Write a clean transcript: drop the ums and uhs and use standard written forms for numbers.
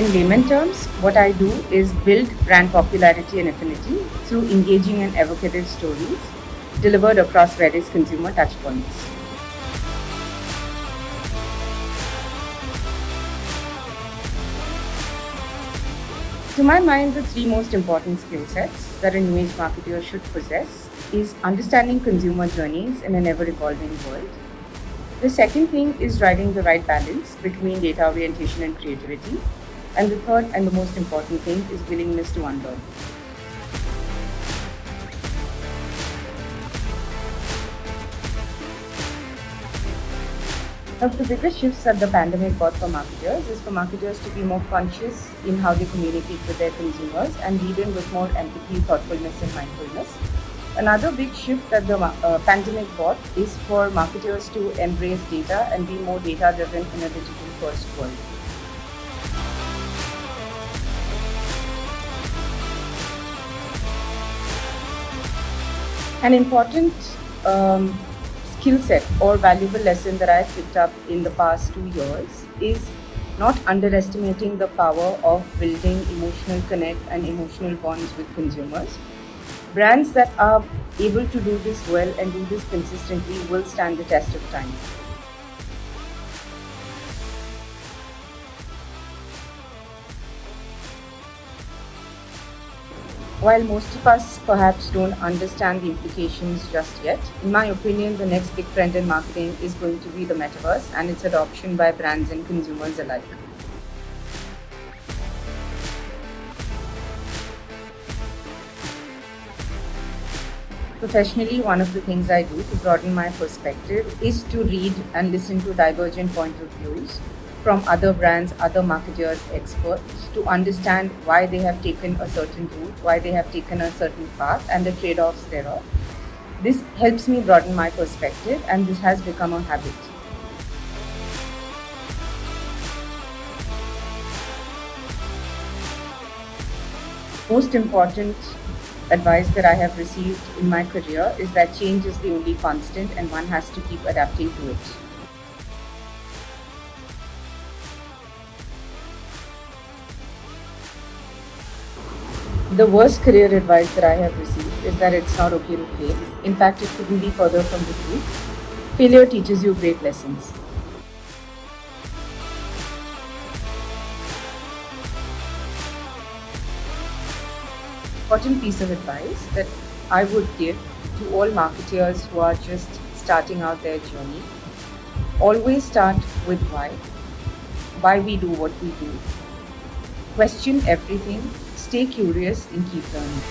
In layman terms, what I do is build brand popularity and affinity through engaging and evocative stories delivered across various consumer touchpoints. To my mind, the three most important skill sets that an image marketer should possess is understanding consumer journeys in an ever-evolving world. The second thing is driving the right balance between data orientation and creativity. And the third and the most important thing is willingness to unlearn. One of the biggest shifts that the pandemic brought for marketers is for marketers to be more conscious in how they communicate with their consumers and lead in with more empathy, thoughtfulness, and mindfulness. Another big shift that the pandemic brought is for marketers to embrace data and be more data driven in a digital first world. An important skill set or valuable lesson that I've picked up in the past 2 years is not underestimating the power of building emotional connect and emotional bonds with consumers. Brands that are able to do this well and do this consistently will stand the test of time. While most of us perhaps don't understand the implications just yet, in my opinion, the next big trend in marketing is going to be the metaverse and its adoption by brands and consumers alike. Professionally, one of the things I do to broaden my perspective is to read and listen to divergent point of views from other brands, other marketers, experts to understand why they have taken a certain route, why they have taken a certain path, and the trade offs thereof. This helps me broaden my perspective, and this has become a habit. Most important advice that I have received in my career is that change is the only constant and one has to keep adapting to it. The worst career advice that I have received is that it's not okay to fail. In fact, it couldn't be further from the truth. Failure teaches you great lessons. Important piece of advice that I would give to all marketers who are just starting out their journey: always start with why we do what we do. Question everything, stay curious, and keep learning.